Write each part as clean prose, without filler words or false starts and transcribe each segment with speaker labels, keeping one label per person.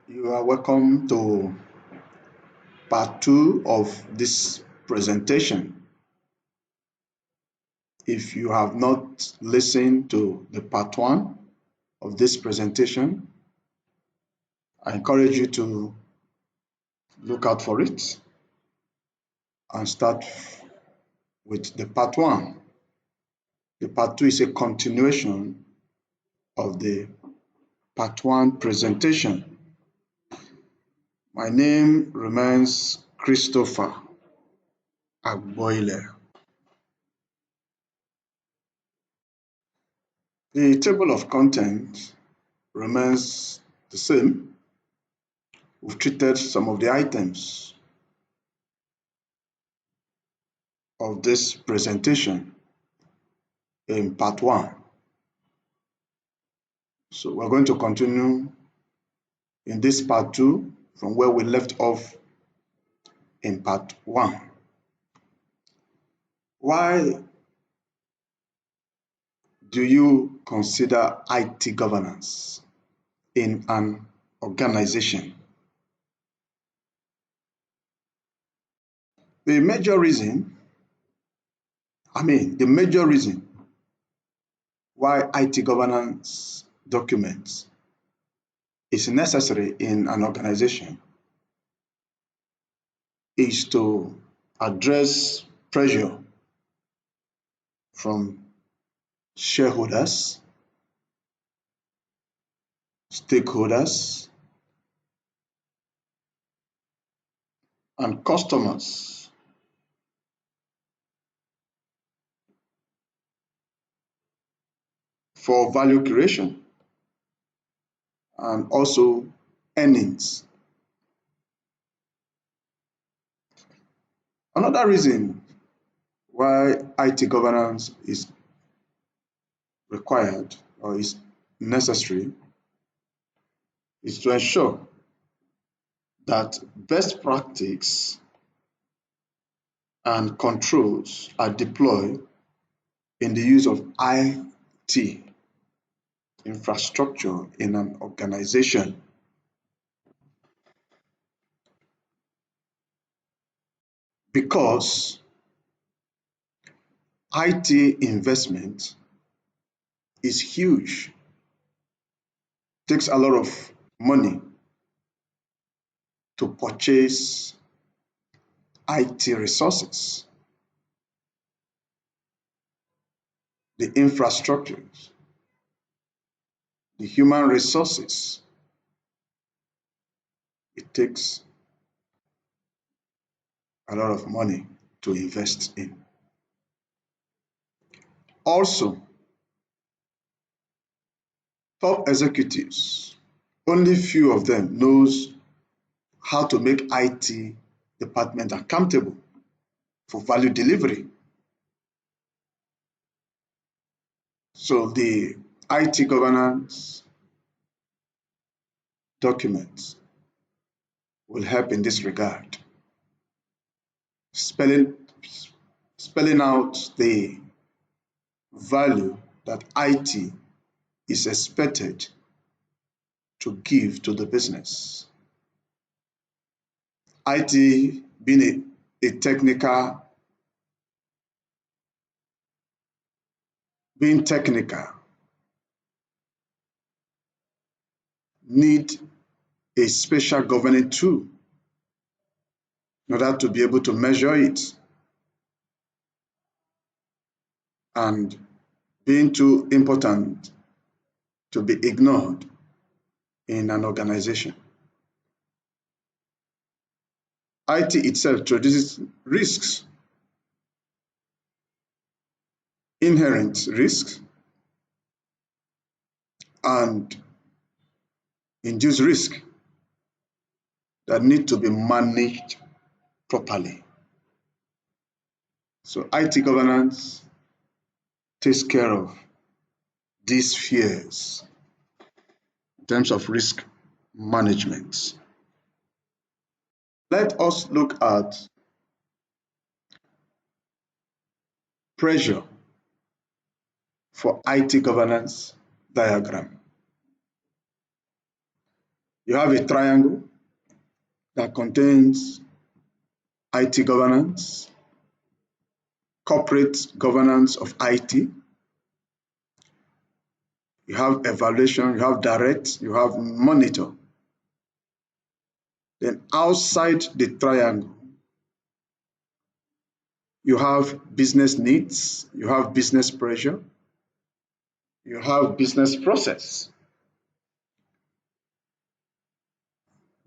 Speaker 1: You are welcome to part two of this presentation. If you have not listened to the part one of this presentation, I encourage you to look out for it and start with the part one. The part two is a continuation of the part one presentation. My name remains Christopher Agboile. The table of content remains the same. We've treated some of the items of this presentation in part one. So we're going to continue in this part two from where we left off in part one. Why do you consider IT governance in an organization? The major reason why IT governance documents is necessary in an organization is to address pressure from shareholders, stakeholders, and customers for value creation and also earnings. Another reason why IT governance is required or is necessary is to ensure that best practice and controls are deployed in the use of IT infrastructure in an organization. Because IT investment is huge, takes a lot of money to purchase IT resources, the infrastructures, the human resources. It takes a lot of money to invest in. Also, top executives, only few of them knows how to make IT department accountable for value delivery. So the IT governance documents will help in this regard, spelling out the value that IT is expected to give to the business. IT being being technical, need a special governing tool in order to be able to measure it, and being too important to be ignored in an organization. IT itself introduces risks, inherent risks, and induced risk that need to be managed properly. So IT governance takes care of these fears in terms of risk management. Let us look at pressure for IT governance diagram. You have a triangle that contains IT governance, corporate governance of IT. You have evaluation, you have direct, you have monitor. Then outside the triangle, you have business needs, you have business pressure, you have business process.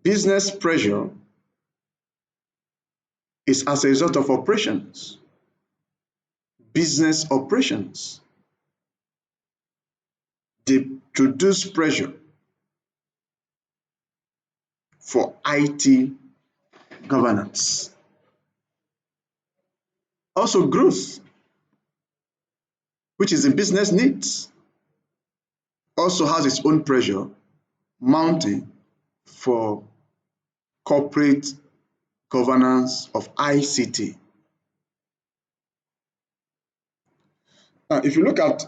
Speaker 1: Business pressure is as a result of operations, business operations. They produce pressure for IT governance. Also growth, which is the business needs, also has its own pressure mounting for corporate governance of ICT. Now, if you look at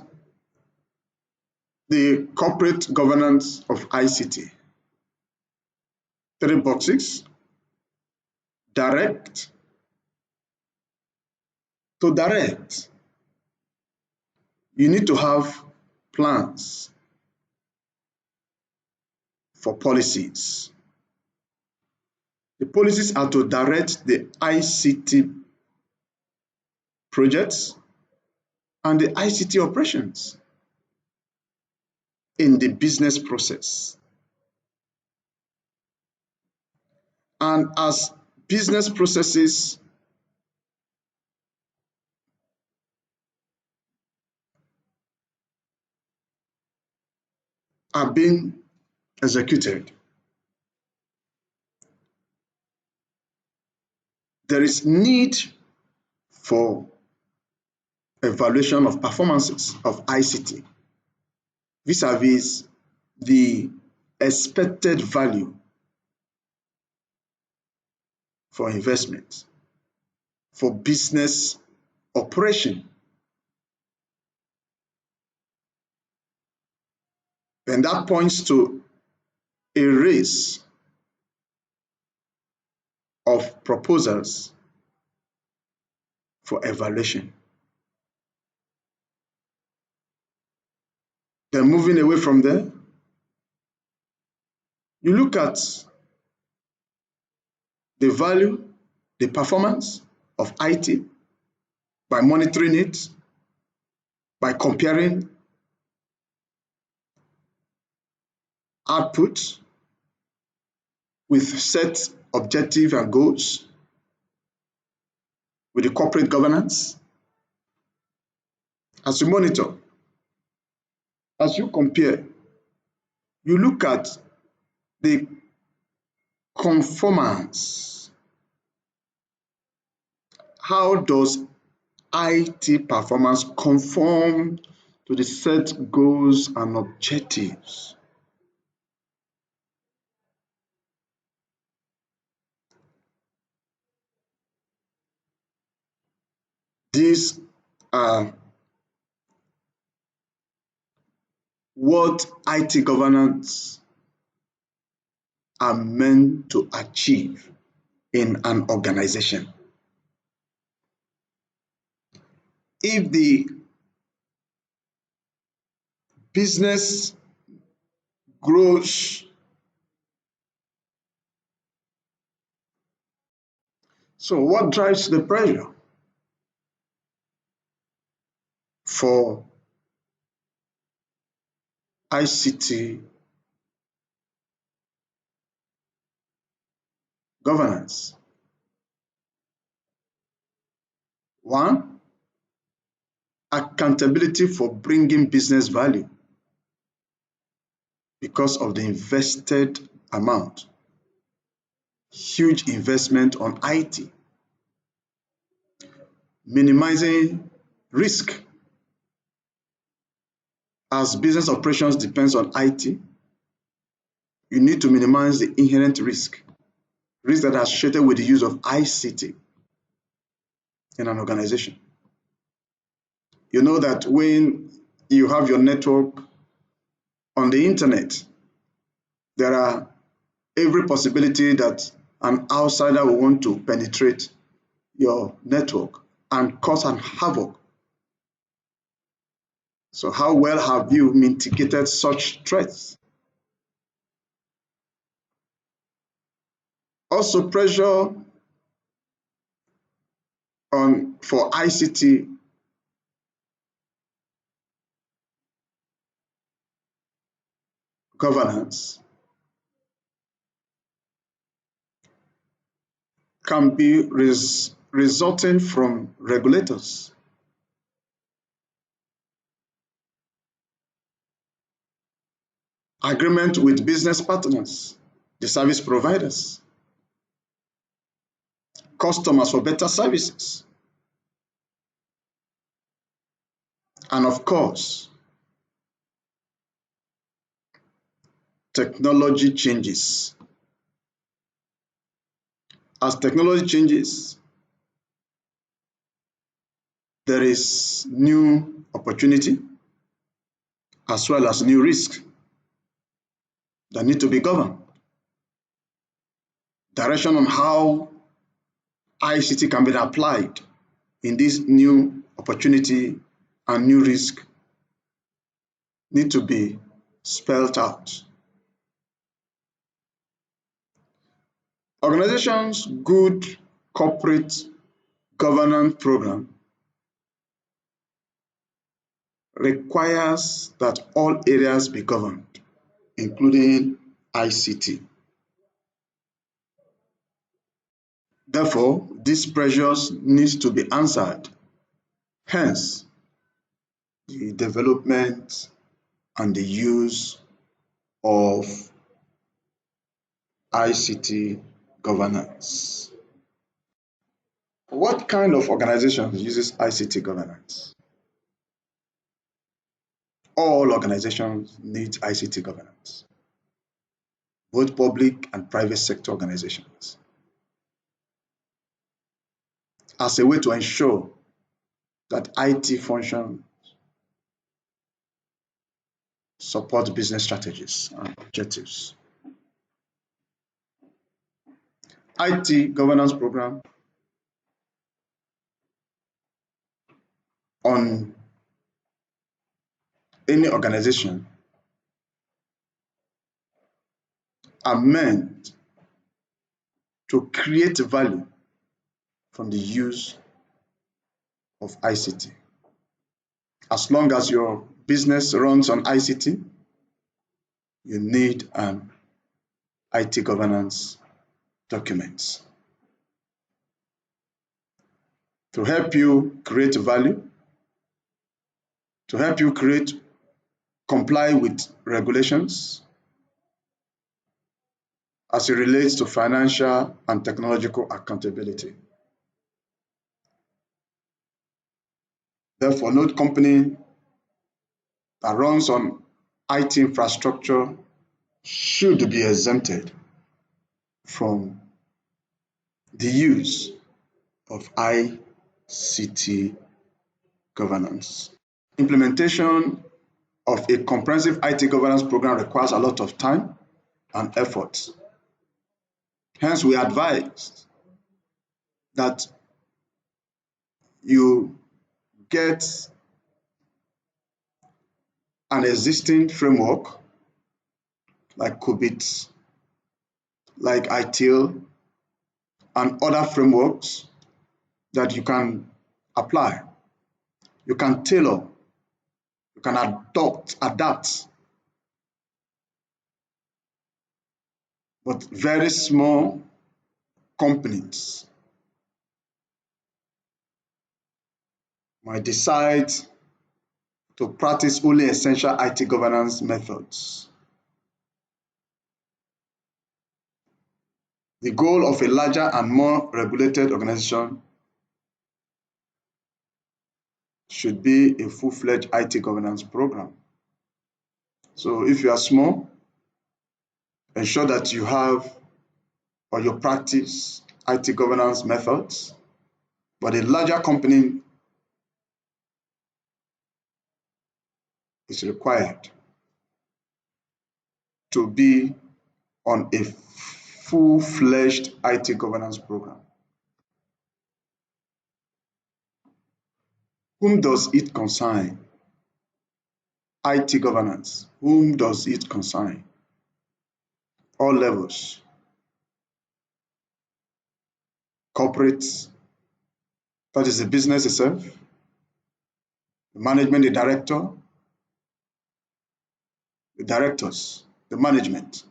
Speaker 1: the corporate governance of ICT, three boxes: direct. To direct, you need to have plans for policies. The policies are to direct the ICT projects and the ICT operations in the business process. And as business processes are being executed, there is need for evaluation of performances of ICT vis-a-vis the expected value for investment, for business operation. And that points to a race of proposals for evaluation. Then moving away from there, you look at the value, the performance of IT by monitoring it, by comparing output with set objectives and goals, with the corporate governance. As you monitor, as you compare, you look at the conformance. How does IT performance conform to the set goals and objectives? These are what IT governance are meant to achieve in an organization. If the business grows, so what drives the pressure for ICT governance? One, accountability for bringing business value because of the invested amount, huge investment on IT, minimizing risk. As business operations depends on IT, you need to minimize the inherent risk that are associated with the use of ICT in an organization. You know that when you have your network on the internet, there are every possibility that an outsider will want to penetrate your network and cause an havoc. So how well have you mitigated such threats? Also, pressure on for ICT governance can be resulting from regulators, agreement with business partners, the service providers, customers for better services, and of course, technology changes. As technology changes, there is new opportunity as well as new risk that need to be governed. Direction on how ICT can be applied in this new opportunity and new risk need to be spelled out. Organizations' good corporate governance program requires that all areas be governed, including ICT. Therefore, these pressures need to be answered. Hence, the development and the use of ICT governance. What kind of organization uses ICT governance? All organizations need ICT governance, both public and private sector organizations, as a way to ensure that IT function support business strategies and objectives. IT governance program on any organization are meant to create value from the use of ICT. As long as your business runs on ICT, you need an IT governance document to help you create value, to help you comply with regulations as it relates to financial and technological accountability. Therefore, no company that runs on IT infrastructure should be exempted from the use of ICT governance. Implementation of a comprehensive IT governance program requires a lot of time and effort. Hence, we advise that you get an existing framework like COBIT, like ITIL, and other frameworks that you can apply. You can tailor, you can adapt. But very small companies might decide to practice only essential IT governance methods. The goal of a larger and more regulated organization should be a full-fledged IT governance program. So if you are small, ensure that you have or you practice IT governance methods, but a larger company is required to be on a full-fledged IT governance program. Whom does it concern? IT governance. Whom does it concern? All levels. Corporates, that is the business itself, the management, the director, the directors, the management,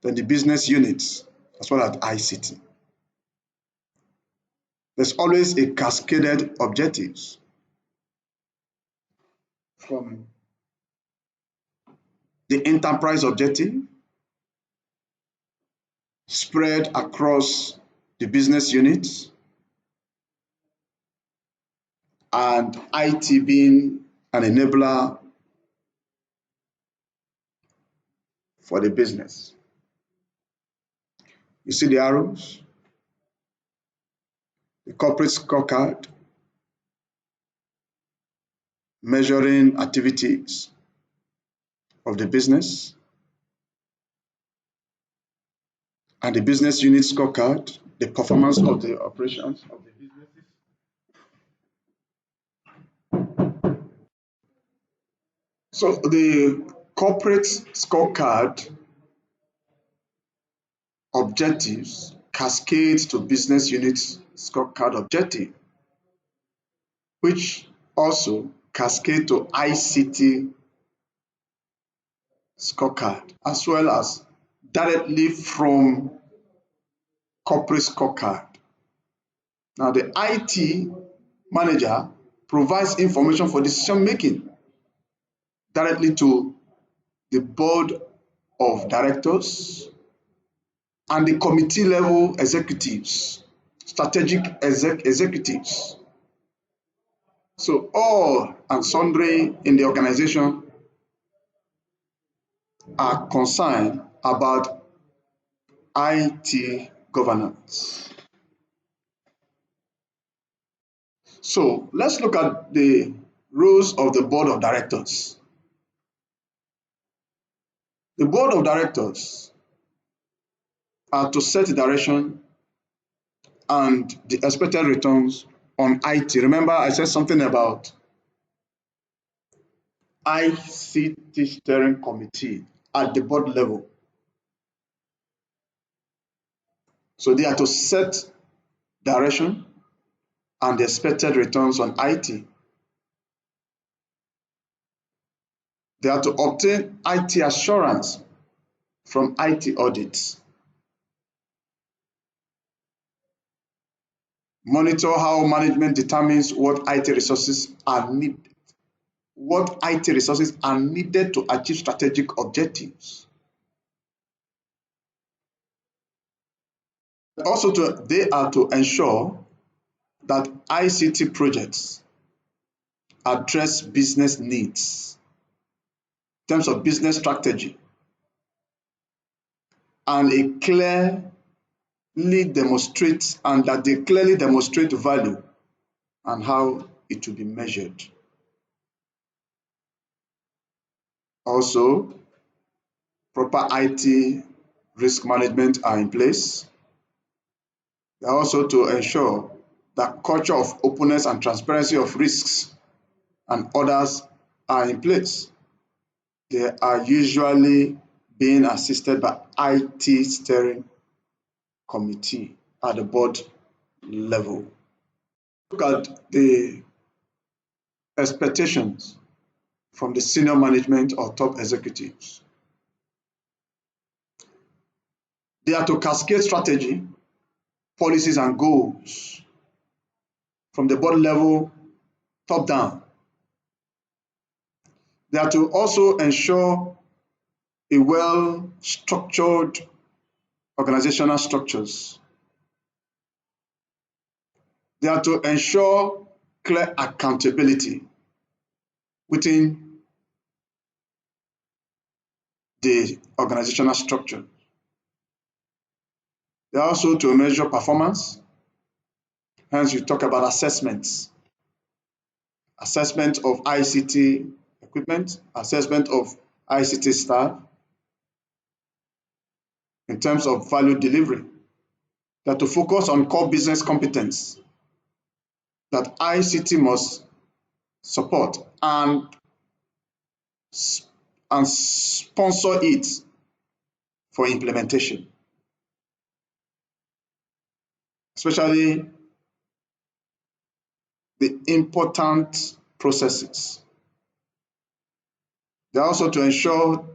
Speaker 1: then the business units, as well as ICT. There's always a cascaded objectives from the enterprise objective spread across the business units and IT being an enabler for the business. You see the arrows? The corporate scorecard, measuring activities of the business, and the business unit scorecard, the performance of the operations of the businesses. So the corporate scorecard objectives cascade to business units scorecard objective, which also cascade to ICT scorecard, as well as directly from corporate scorecard. Now, the IT manager provides information for decision making directly to the board of directors and the committee level executives, strategic executives. So all and sundry in the organization are concerned about IT governance. So let's look at the roles of the board of directors. The board of directors are to set the direction and the expected returns on IT. Remember, I said something about ICT steering committee at the board level. So they are to set direction and the expected returns on IT. They are to obtain IT assurance from IT audits. Monitor how management determines what IT resources are needed to achieve strategic objectives. Also, they are to ensure that ICT projects address business needs in terms of business strategy and they clearly demonstrate value and how it will be measured. Also, proper IT risk management are in place. They are also to ensure that culture of openness and transparency of risks and others are in place. They are usually being assisted by IT steering committee at the board level. Look at the expectations from the senior management or top executives. They are to cascade strategy, policies, and goals from the board level top down. They are to also ensure a well-structured organizational structures. They are to ensure clear accountability within the organizational structure. They are also to measure performance. Hence, we talk about assessments. Assessment of ICT equipment, assessment of ICT staff, in terms of value delivery, that to focus on core business competence that ICT must support and sponsor it for implementation, especially the important processes. They are also to ensure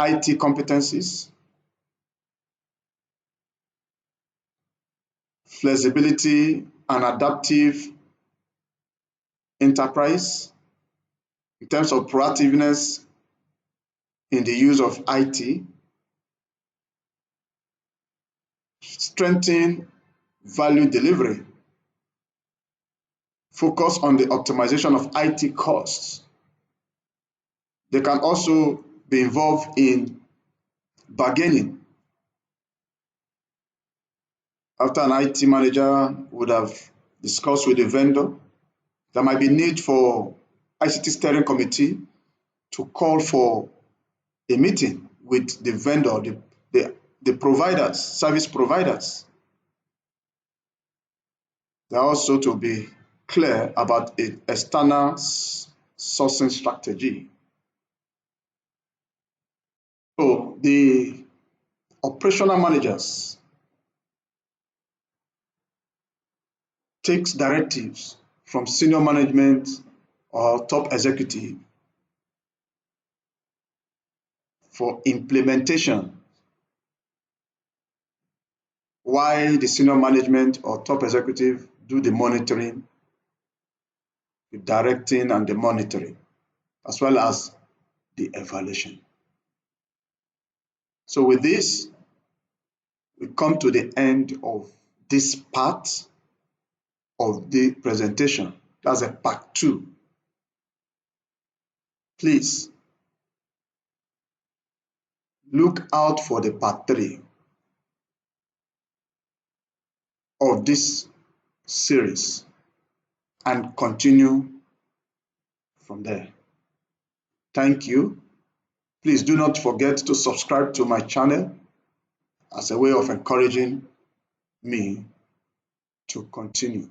Speaker 1: IT competencies, flexibility and adaptive enterprise in terms of proactiveness in the use of IT, strengthen value delivery, focus on the optimization of IT costs. They can also be involved in bargaining. After an IT manager would have discussed with the vendor, there might be need for ICT steering committee to call for a meeting with the vendor, the providers, service providers. They are also to be clear about an external sourcing strategy. So the operational managers takes directives from senior management or top executive for implementation, while the senior management or top executive do the monitoring, the directing and the monitoring, as well as the evaluation. So with this, we come to the end of this part of the presentation. That's a part 2. Please look out for the part 3 of this series and continue from there. Thank you. Please do not forget to subscribe to my channel as a way of encouraging me to continue.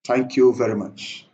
Speaker 1: Thank you very much.